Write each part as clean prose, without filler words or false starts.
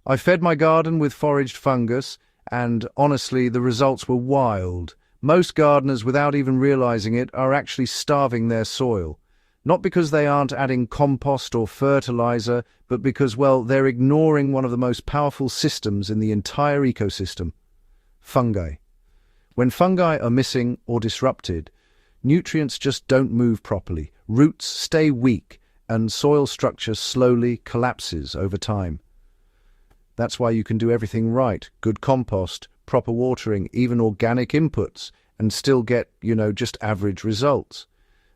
I fed my garden with foraged fungus, and honestly, the results were wild. Most gardeners, without even realizing it, are actually starving their soil. Not because they aren't adding compost or fertilizer, but because, well, they're ignoring one of the most powerful systems in the entire ecosystem: fungi. When fungi are missing or disrupted, nutrients just don't move properly, roots stay weak, and soil structure slowly collapses over time. That's why you can do everything right: good compost, proper watering, even organic inputs, and still get, just average results.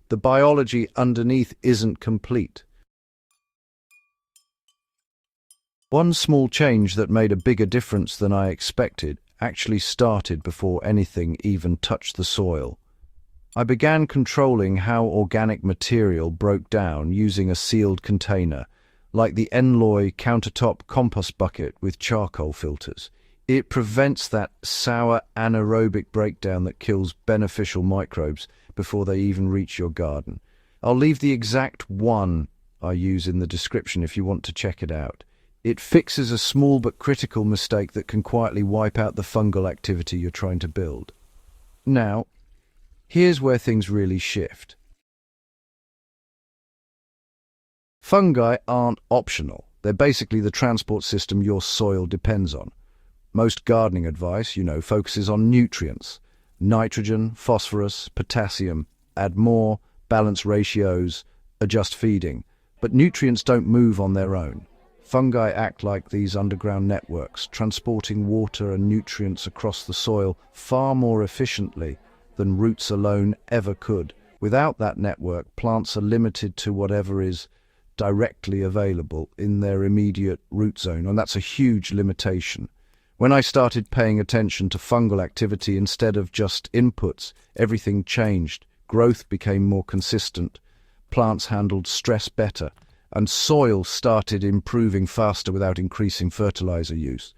The biology underneath isn't complete. One small change that made a bigger difference than I expected actually started before anything even touched the soil. I began controlling how organic material broke down using a sealed container, like the Enloy countertop compost bucket with charcoal filters. It prevents that sour anaerobic breakdown that kills beneficial microbes before they even reach your garden. I'll leave the exact one I use in the description if you want to check it out. It fixes a small but critical mistake that can quietly wipe out the fungal activity you're trying to build. Now, here's where things really shift. Fungi aren't optional. They're basically the transport system your soil depends on. Most gardening advice, focuses on nutrients: nitrogen, phosphorus, potassium. Add more, balance ratios, adjust feeding. But nutrients don't move on their own. Fungi act like these underground networks, transporting water and nutrients across the soil far more efficiently than roots alone ever could. Without that network, plants are limited to whatever is directly available in their immediate root zone, and that's a huge limitation. When I started paying attention to fungal activity instead of just inputs, everything changed. Growth became more consistent, plants handled stress better, and soil started improving faster without increasing fertilizer use.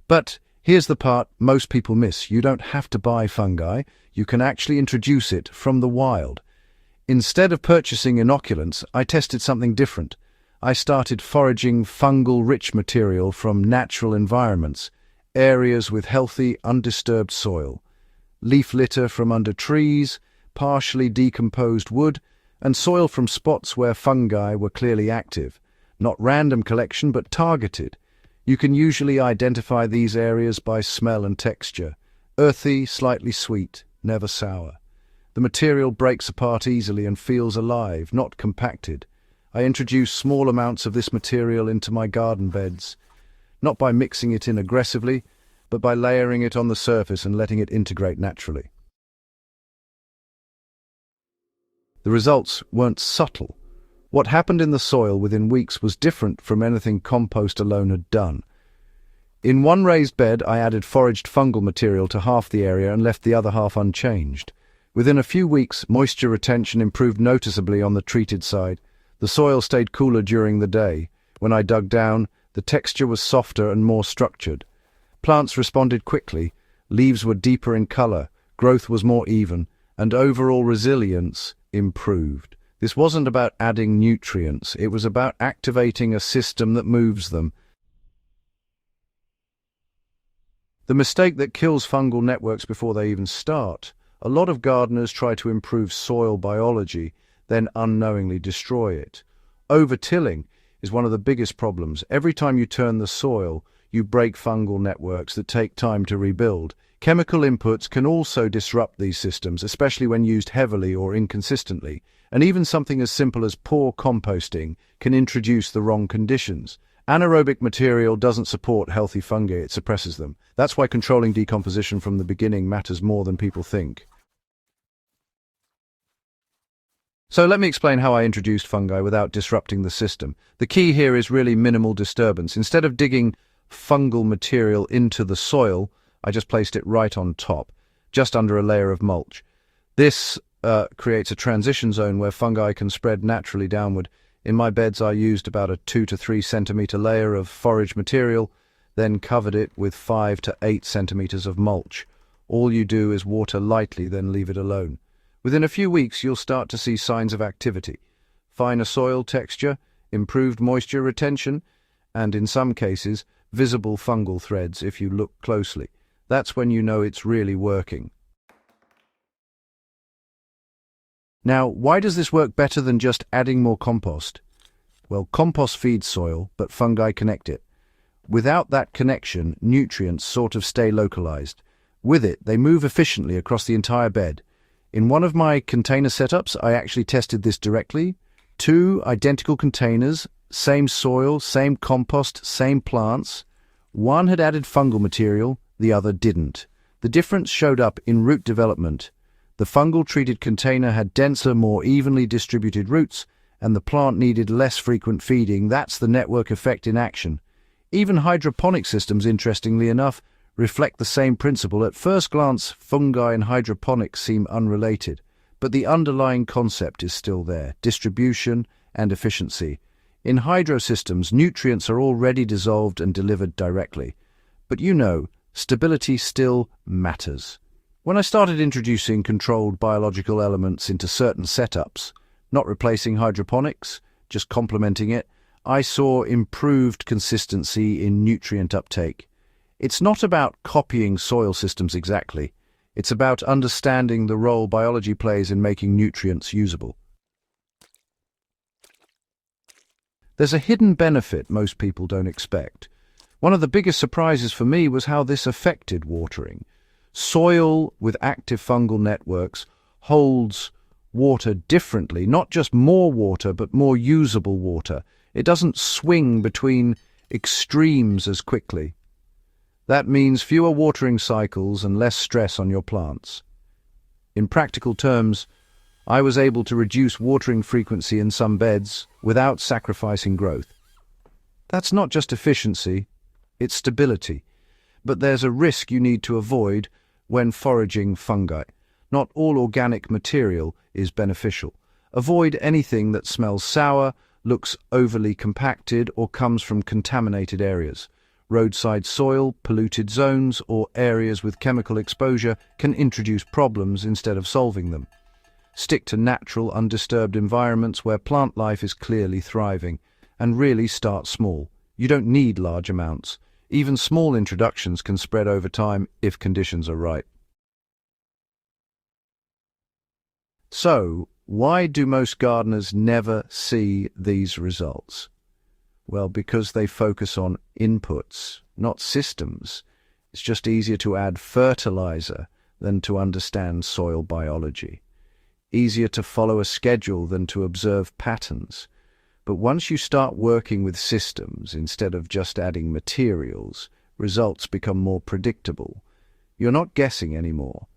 But here's the part most people miss: you don't have to buy fungi, you can actually introduce it from the wild. Instead of purchasing inoculants, I tested something different. I started foraging fungal-rich material from natural environments, areas with healthy, undisturbed soil, leaf litter from under trees, partially decomposed wood, and soil from spots where fungi were clearly active. Not random collection, but targeted. You can usually identify these areas by smell and texture: earthy, slightly sweet, never sour. The material breaks apart easily and feels alive, not compacted. I introduce small amounts of this material into my garden beds, not by mixing it in aggressively, but by layering it on the surface and letting it integrate naturally. The results weren't subtle. What happened in the soil within weeks was different from anything compost alone had done. In one raised bed, I added foraged fungal material to half the area and left the other half unchanged. Within a few weeks, moisture retention improved noticeably on the treated side. The soil stayed cooler during the day. When I dug down, the texture was softer and more structured. Plants responded quickly, leaves were deeper in color, growth was more even, and overall resilience improved. This wasn't about adding nutrients, it was about activating a system that moves them. The mistake that kills fungal networks before they even start. A lot of gardeners try to improve soil biology, then unknowingly destroy it. Over-tilling is one of the biggest problems. Every time you turn the soil, you break fungal networks that take time to rebuild. Chemical inputs can also disrupt these systems, especially when used heavily or inconsistently. And even something as simple as poor composting can introduce the wrong conditions. Anaerobic material doesn't support healthy fungi, it suppresses them. That's why controlling decomposition from the beginning matters more than people think. So let me explain how I introduced fungi without disrupting the system. The key here is really minimal disturbance. Instead of digging fungal material into the soil, I just placed it right on top, just under a layer of mulch. This creates a transition zone where fungi can spread naturally downward. In my beds, I used about a 2 to 3 centimeter layer of forage material, then covered it with 5 to 8 centimeters of mulch. All you do is water lightly, then leave it alone. Within a few weeks, you'll start to see signs of activity. Finer soil texture, improved moisture retention, and in some cases, visible fungal threads if you look closely. That's when you know it's really working. Now, why does this work better than just adding more compost? Well, compost feeds soil, but fungi connect it. Without that connection, nutrients sort of stay localized. With it, they move efficiently across the entire bed. In one of my container setups, I actually tested this directly. 2 identical containers, same soil, same compost, same plants. One had added fungal material, the other didn't. The difference showed up in root development. The fungal-treated container had denser, more evenly distributed roots, and the plant needed less frequent feeding. That's the network effect in action. Even hydroponic systems, interestingly enough, reflect the same principle. At first glance, fungi and hydroponics seem unrelated, but the underlying concept is still there: distribution and efficiency. In hydro systems, nutrients are already dissolved and delivered directly. But stability still matters. When I started introducing controlled biological elements into certain setups, not replacing hydroponics, just complementing it, I saw improved consistency in nutrient uptake. It's not about copying soil systems exactly. It's about understanding the role biology plays in making nutrients usable. There's a hidden benefit most people don't expect. One of the biggest surprises for me was how this affected watering. Soil with active fungal networks holds water differently, not just more water, but more usable water. It doesn't swing between extremes as quickly. That means fewer watering cycles and less stress on your plants. In practical terms, I was able to reduce watering frequency in some beds without sacrificing growth. That's not just efficiency, it's stability. But there's a risk you need to avoid when foraging fungi. Not all organic material is beneficial. Avoid anything that smells sour, looks overly compacted, or comes from contaminated areas. Roadside soil, polluted zones, or areas with chemical exposure can introduce problems instead of solving them. Stick to natural, undisturbed environments where plant life is clearly thriving, and really start small. You don't need large amounts. Even small introductions can spread over time if conditions are right. So, why do most gardeners never see these results? Well, because they focus on inputs, not systems. It's just easier to add fertilizer than to understand soil biology. Easier to follow a schedule than to observe patterns. But once you start working with systems instead of just adding materials, results become more predictable. You're not guessing anymore.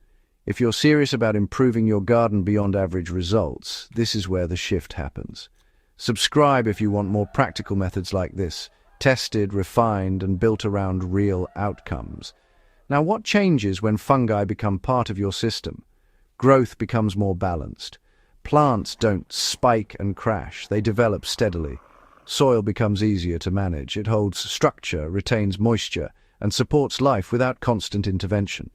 If you're serious about improving your garden beyond average results, this is where the shift happens. Subscribe if you want more practical methods like this, tested, refined, and built around real outcomes. Now, what changes when fungi become part of your system? Growth becomes more balanced. Plants don't spike and crash, they develop steadily. Soil becomes easier to manage. It holds structure, retains moisture, and supports life without constant intervention.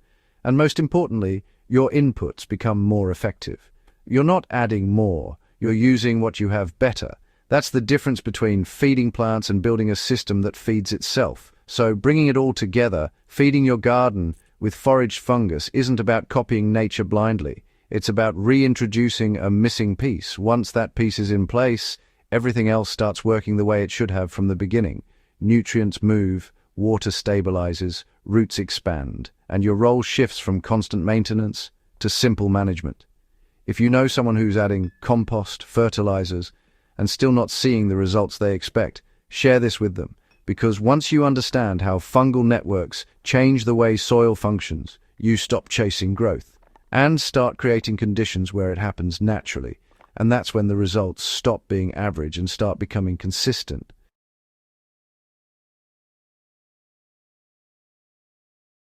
And most importantly, your inputs become more effective. You're not adding more, you're using what you have better. That's the difference between feeding plants and building a system that feeds itself. So bringing it all together, feeding your garden with foraged fungus isn't about copying nature blindly. It's about reintroducing a missing piece. Once that piece is in place, everything else starts working the way it should have from the beginning. Nutrients move, water stabilizes, roots expand, and your role shifts from constant maintenance to simple management. If you know someone who's adding compost, fertilizers, and still not seeing the results they expect, share this with them. Because once you understand how fungal networks change the way soil functions, you stop chasing growth and start creating conditions where it happens naturally. And that's when the results stop being average and start becoming consistent.